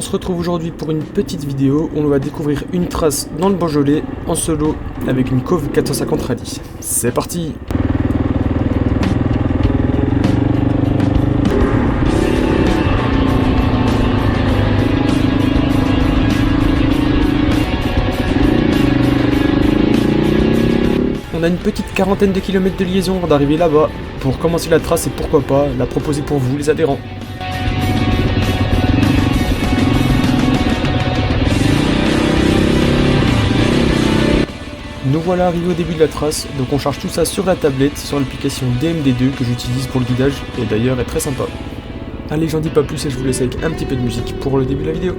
se retrouve aujourd'hui pour une petite vidéo où on va découvrir une trace dans le Beaujolais en solo avec une Cove 450 Rallye. C'est parti! On a une petite quarantaine de kilomètres de liaison avant d'arriver là-bas pour commencer la trace et pourquoi pas la proposer pour vous les adhérents. Nous voilà arrivés au début de la trace, donc on charge tout ça sur la tablette, sur l'application DMD2 que j'utilise pour le guidage et d'ailleurs est très sympa. Allez, j'en dis pas plus et je vous laisse avec un petit peu de musique pour le début de la vidéo.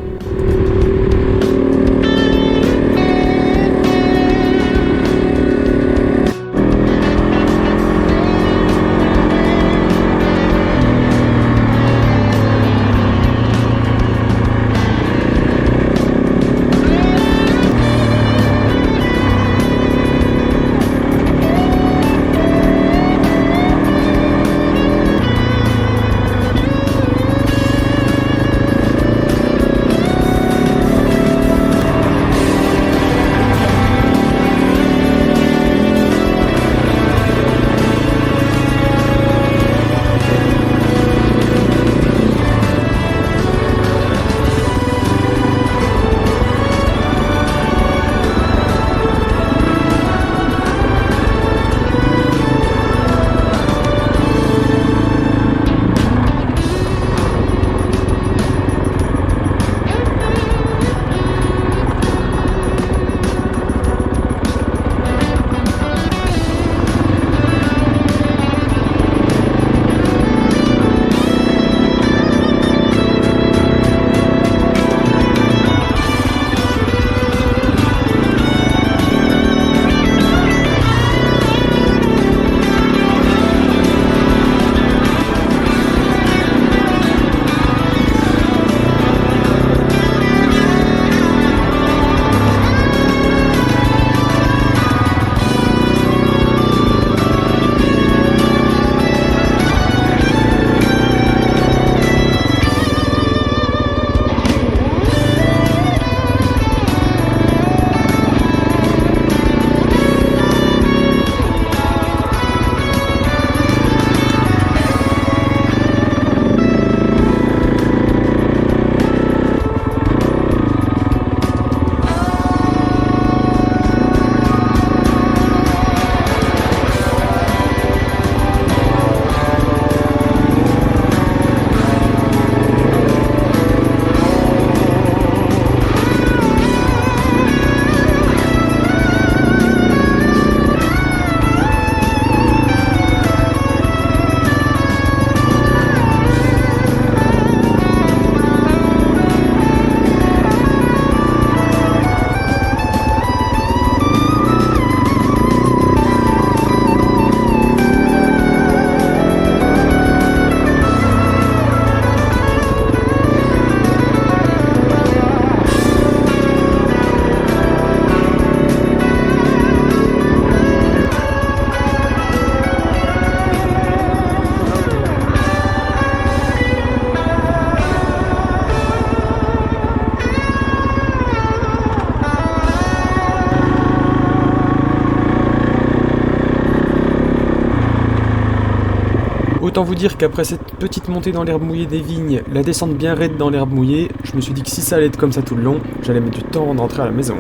Autant vous dire qu'après cette petite montée dans l'herbe mouillée des vignes, la descente bien raide dans l'herbe mouillée, je me suis dit que si ça allait être comme ça tout le long, j'allais mettre du temps avant d'entrer à la maison.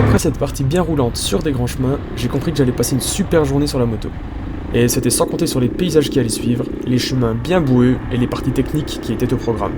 Après cette partie bien roulante sur des grands chemins, j'ai compris que j'allais passer une super journée sur la moto. Et c'était sans compter sur les paysages qui allaient suivre, les chemins bien boueux et les parties techniques qui étaient au programme.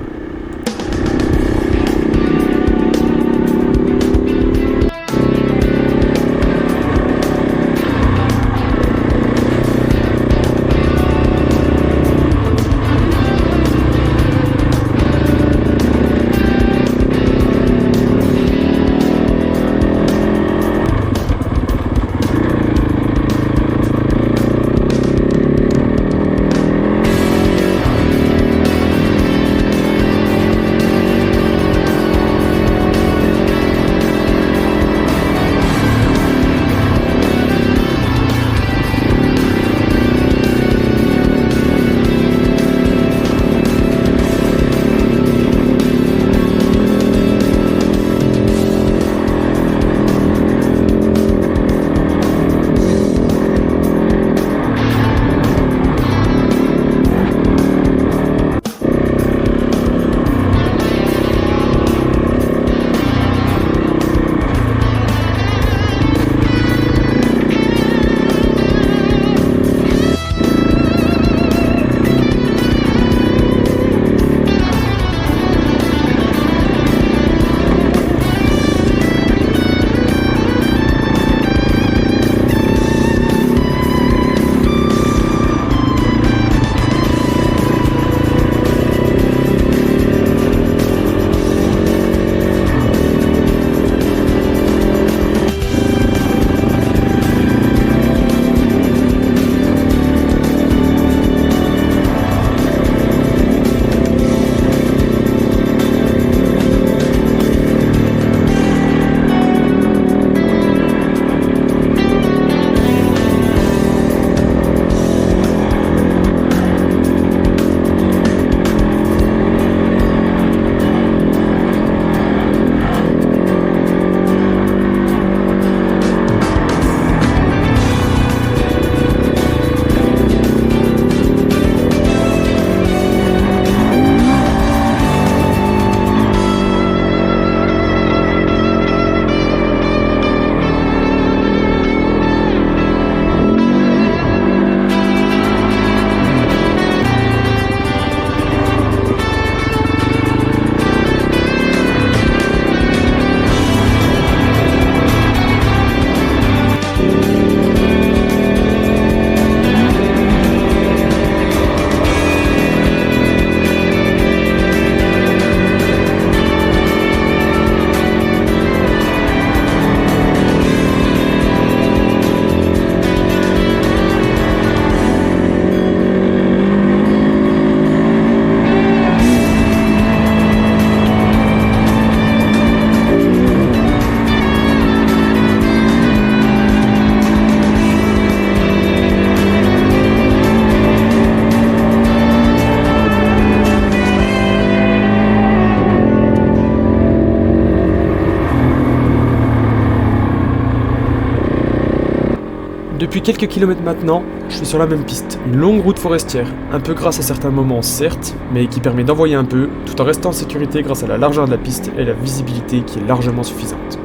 Depuis quelques kilomètres maintenant, je suis sur la même piste, une longue route forestière, un peu grasse à certains moments certes, mais qui permet d'envoyer un peu, tout en restant en sécurité grâce à la largeur de la piste et la visibilité qui est largement suffisante.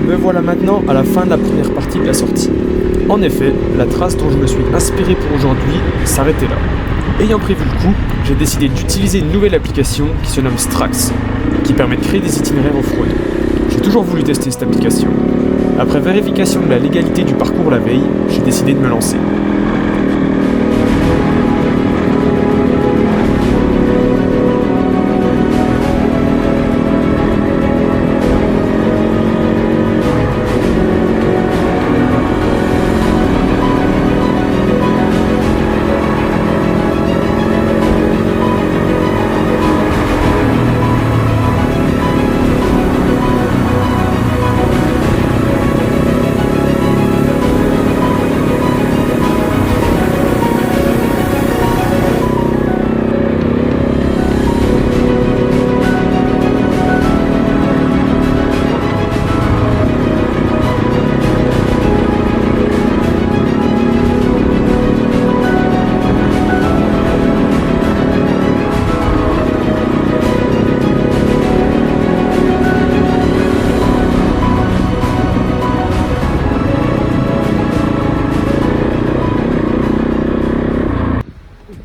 Me voilà maintenant à la fin de la première partie de la sortie. En effet, la trace dont je me suis inspiré pour aujourd'hui s'arrêtait là. Ayant prévu le coup, j'ai décidé d'utiliser une nouvelle application qui se nomme Strax, qui permet de créer des itinéraires off-road. J'ai toujours voulu tester cette application. Après vérification de la légalité du parcours la veille, j'ai décidé de me lancer.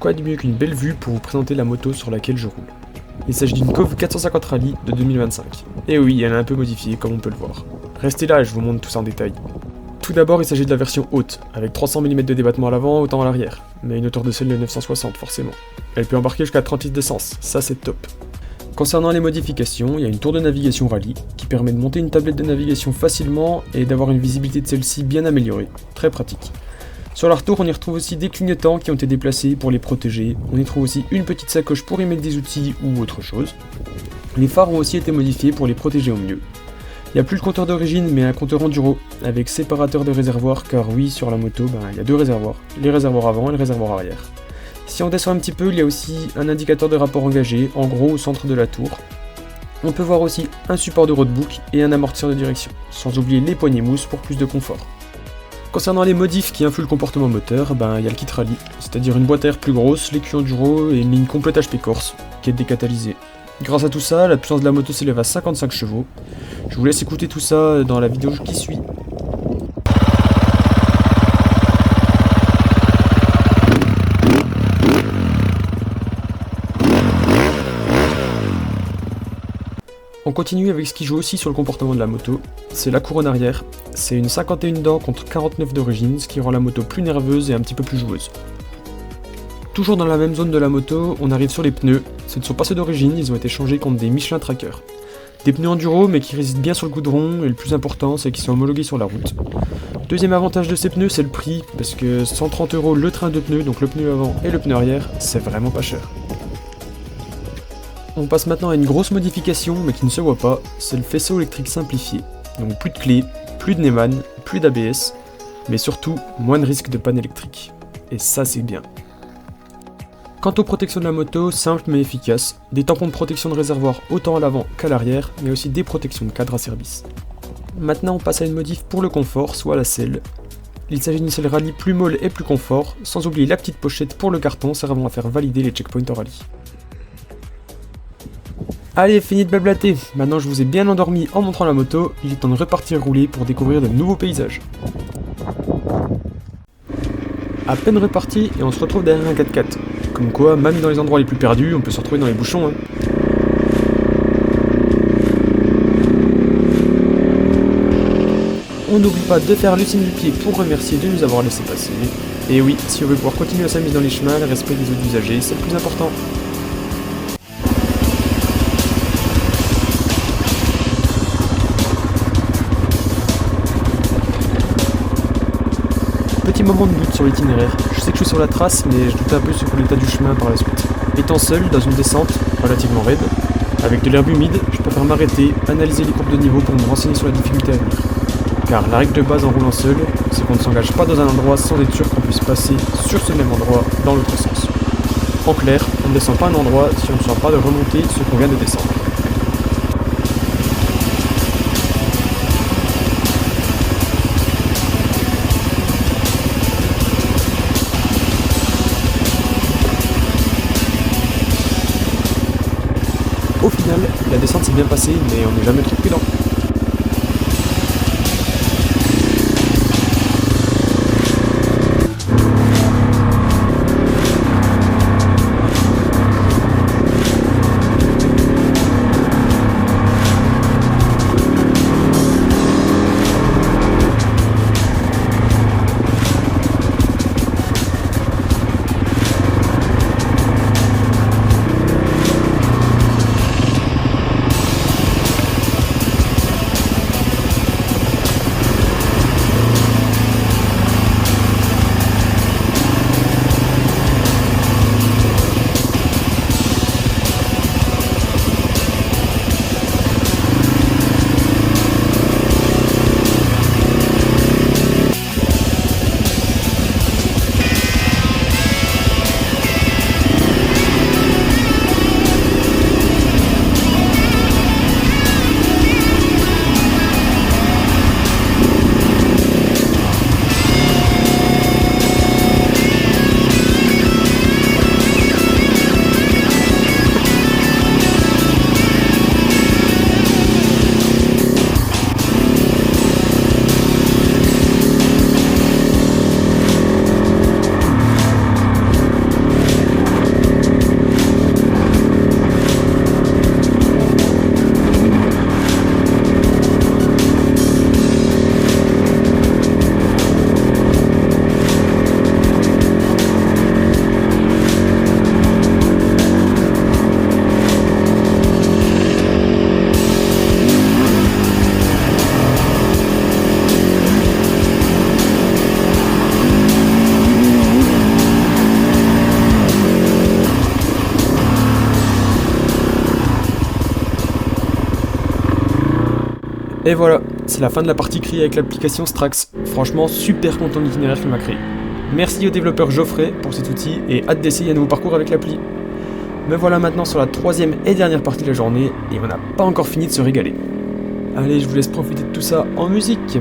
Quoi de mieux qu'une belle vue pour vous présenter la moto sur laquelle je roule. Il s'agit d'une Cove 450 Rally de 2025. Et oui, elle est un peu modifiée comme on peut le voir. Restez là, je vous montre tout ça en détail. Tout d'abord, il s'agit de la version haute, avec 300 mm de débattement à l'avant, autant à l'arrière, mais une hauteur de selle de 960 forcément. Elle peut embarquer jusqu'à 30 litres d'essence, ça c'est top. Concernant les modifications, il y a une tour de navigation rallye qui permet de monter une tablette de navigation facilement et d'avoir une visibilité de celle-ci bien améliorée, très pratique. Sur la retour, on y retrouve aussi des clignotants qui ont été déplacés pour les protéger. On y trouve aussi une petite sacoche pour y mettre des outils ou autre chose. Les phares ont aussi été modifiés pour les protéger au mieux. Il n'y a plus le compteur d'origine mais un compteur enduro avec séparateur de réservoirs car oui, sur la moto, il y a deux réservoirs, les réservoirs avant et le réservoir arrière. Si on descend un petit peu, il y a aussi un indicateur de rapport engagé, en gros au centre de la tour. On peut voir aussi un support de roadbook et un amortisseur de direction, sans oublier les poignées mousse pour plus de confort. Concernant les modifs qui influent le comportement moteur, il y a le kit rallye, c'est-à-dire une boîte à air plus grosse, l'écu enduro et une ligne complète HP Corse, qui est décatalysée. Grâce à tout ça, la puissance de la moto s'élève à 55 chevaux. Je vous laisse écouter tout ça dans la vidéo qui suit. On continue avec ce qui joue aussi sur le comportement de la moto, c'est la couronne arrière. C'est une 51 dents contre 49 d'origine, ce qui rend la moto plus nerveuse et un petit peu plus joueuse. Toujours dans la même zone de la moto, on arrive sur les pneus. Ce ne sont pas ceux d'origine, ils ont été changés contre des Michelin Tracker. Des pneus enduro mais qui résistent bien sur le goudron et le plus important c'est qu'ils sont homologués sur la route. Deuxième avantage de ces pneus c'est le prix, parce que 130 € le train de pneus, donc le pneu avant et le pneu arrière, c'est vraiment pas cher. On passe maintenant à une grosse modification mais qui ne se voit pas, c'est le faisceau électrique simplifié. Donc plus de clés, plus de Neumann, plus d'ABS, mais surtout moins de risque de panne électrique. Et ça c'est bien. Quant aux protections de la moto, simple mais efficace, des tampons de protection de réservoir autant à l'avant qu'à l'arrière, mais aussi des protections de cadre à service. Maintenant on passe à une modif pour le confort, soit la selle. Il s'agit d'une selle rallye plus molle et plus confort, sans oublier la petite pochette pour le carton servant à faire valider les checkpoints en rallye. Allez, fini de blablater, maintenant je vous ai bien endormi en montrant la moto, il est temps de repartir rouler pour découvrir de nouveaux paysages. À peine reparti et on se retrouve derrière un 4x4. Comme quoi, même dans les endroits les plus perdus, on peut se retrouver dans les bouchons. On n'oublie pas de faire le signe du pied pour remercier de nous avoir laissé passer. Et oui, si on veut pouvoir continuer à s'amuser dans les chemins, le respect des autres usagers, c'est le plus important. Petit moment de doute sur l'itinéraire. Je sais que je suis sur la trace, mais je doute un peu sur l'état du chemin par la suite. Étant seul dans une descente relativement raide, avec de l'herbe humide, je préfère m'arrêter, analyser les courbes de niveau pour me renseigner sur la difficulté à venir. Car la règle de base en roulant seul, c'est qu'on ne s'engage pas dans un endroit sans être sûr qu'on puisse passer sur ce même endroit dans l'autre sens. En clair, on ne descend pas un endroit si on ne sent pas de remonter ce qu'on vient de descendre. Au final, la descente s'est bien passée, mais on n'est jamais trop prudent. Et voilà, c'est la fin de la partie créée avec l'application Strax. Franchement, super content de l'itinéraire qu'il m'a créé. Merci au développeur Geoffrey pour cet outil et hâte d'essayer un nouveau parcours avec l'appli. Me voilà maintenant sur la troisième et dernière partie de la journée et on n'a pas encore fini de se régaler. Allez, je vous laisse profiter de tout ça en musique.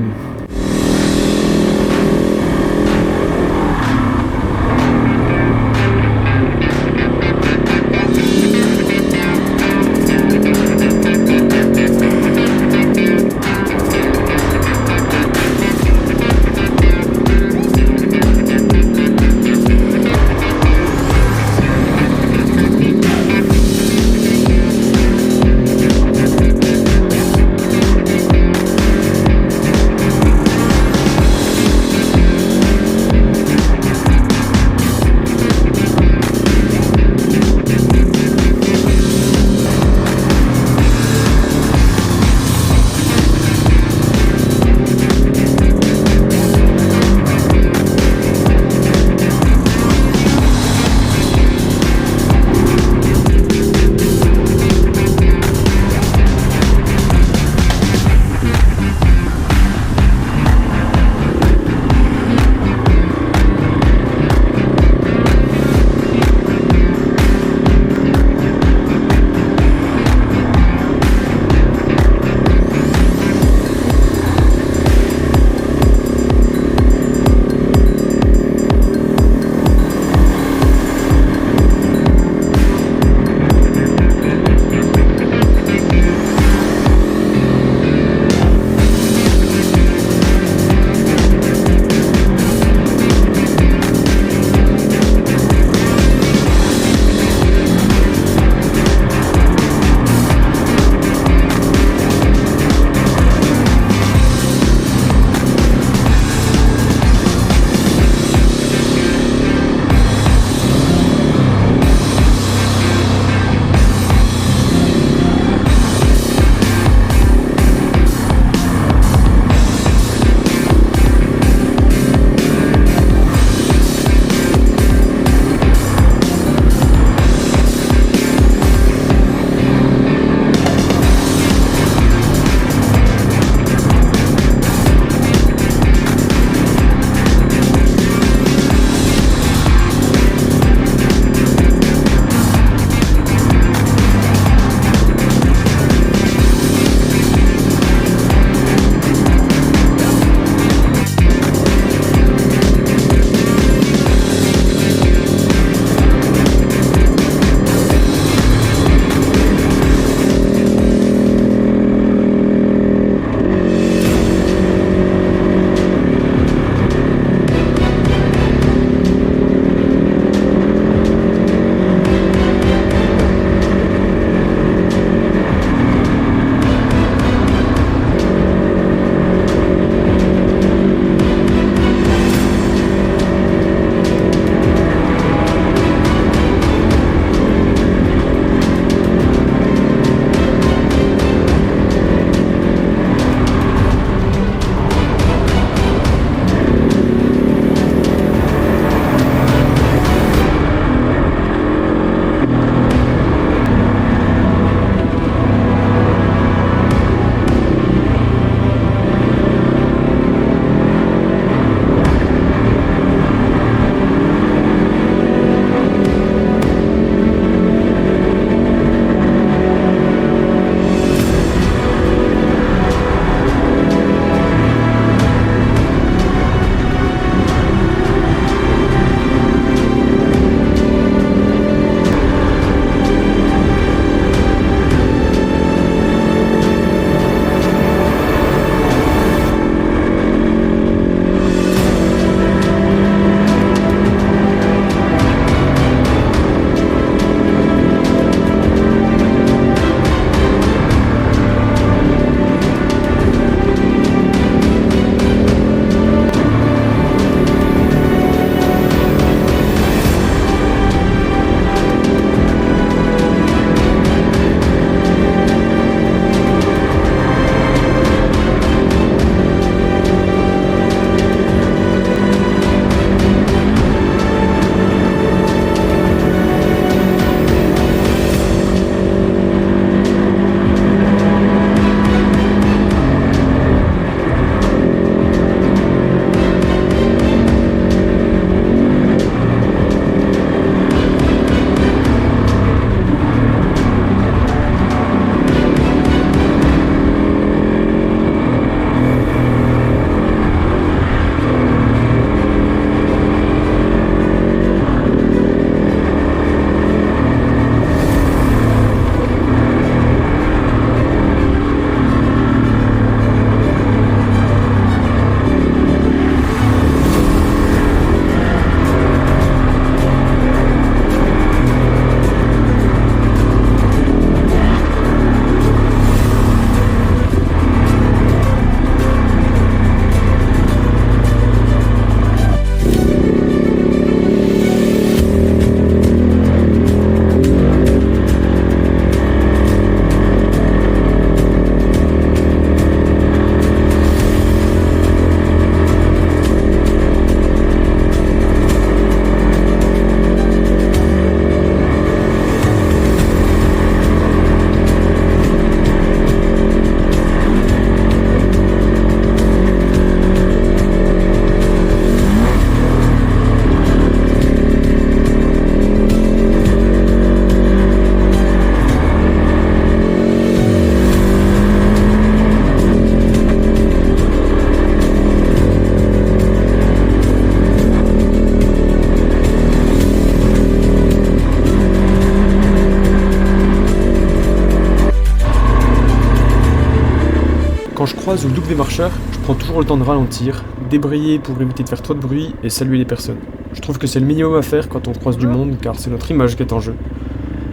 croise ou loupe des marcheurs, je prends toujours le temps de ralentir, débrayer pour éviter de faire trop de bruit et saluer les personnes. Je trouve que c'est le minimum à faire quand on croise du monde car c'est notre image qui est en jeu.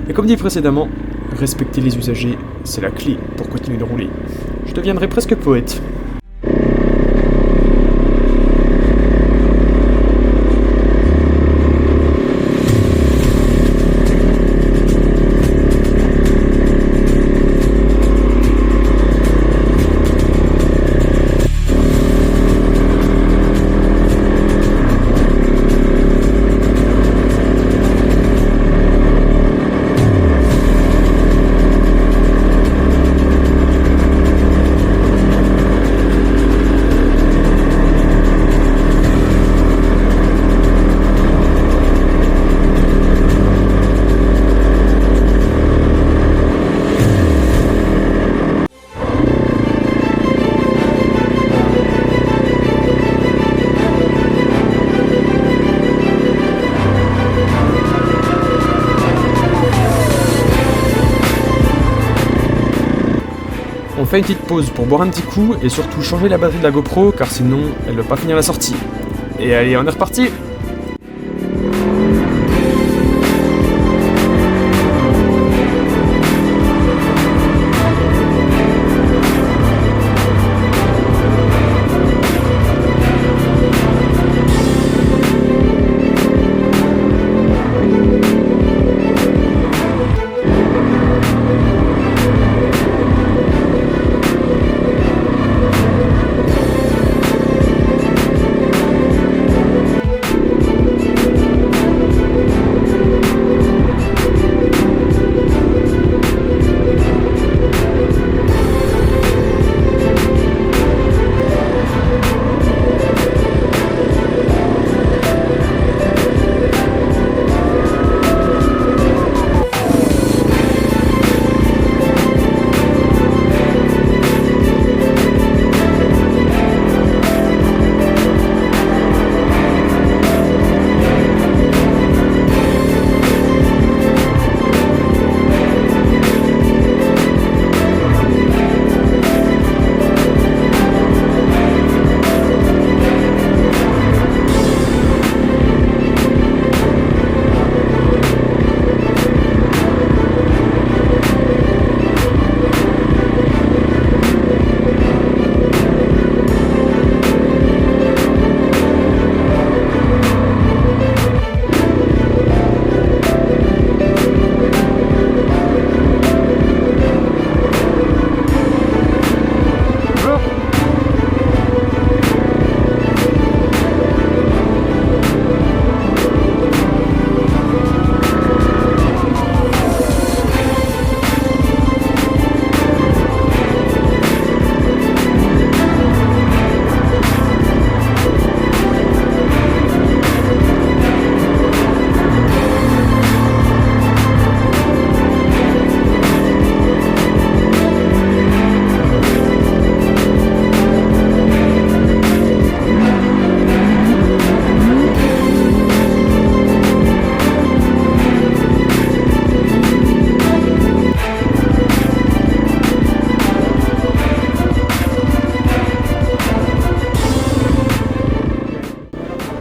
Et comme dit précédemment, respecter les usagers, c'est la clé pour continuer de rouler. Je deviendrai presque poète. On fait une petite pause pour boire un petit coup et surtout changer la batterie de la GoPro car sinon elle va pas finir la sortie. Et allez, on est reparti!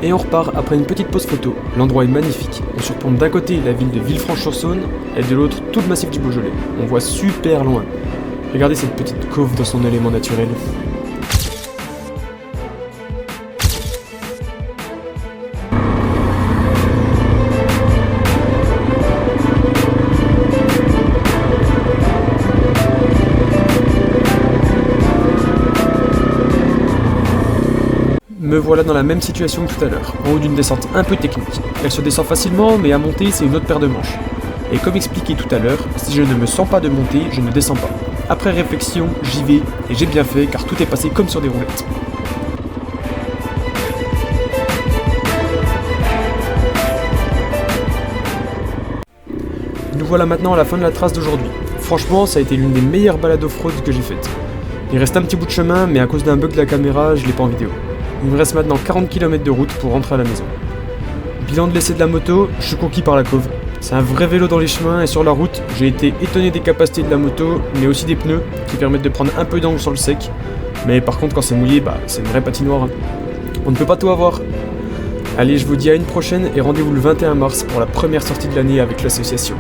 Et on repart après une petite pause photo. L'endroit est magnifique. On surplombe d'un côté la ville de Villefranche-sur-Saône et de l'autre tout le massif du Beaujolais. On voit super loin. Regardez cette petite cove dans son élément naturel. Me voilà dans la même situation que tout à l'heure, en haut d'une descente un peu technique. Elle se descend facilement, mais à monter, c'est une autre paire de manches. Et comme expliqué tout à l'heure, si je ne me sens pas de monter, je ne descends pas. Après réflexion, j'y vais, et j'ai bien fait car tout est passé comme sur des roulettes. Nous voilà maintenant à la fin de la trace d'aujourd'hui. Franchement, ça a été l'une des meilleures balades off-road que j'ai faites. Il reste un petit bout de chemin, mais à cause d'un bug de la caméra, je l'ai pas en vidéo. Il me reste maintenant 40 km de route pour rentrer à la maison. Bilan de l'essai de la moto, je suis conquis par la cove. C'est un vrai vélo dans les chemins et sur la route, j'ai été étonné des capacités de la moto, mais aussi des pneus qui permettent de prendre un peu d'angle sur le sec. Mais par contre, quand c'est mouillé, c'est une vraie patinoire. On ne peut pas tout avoir. Allez, je vous dis à une prochaine et rendez-vous le 21 mars pour la première sortie de l'année avec l'association.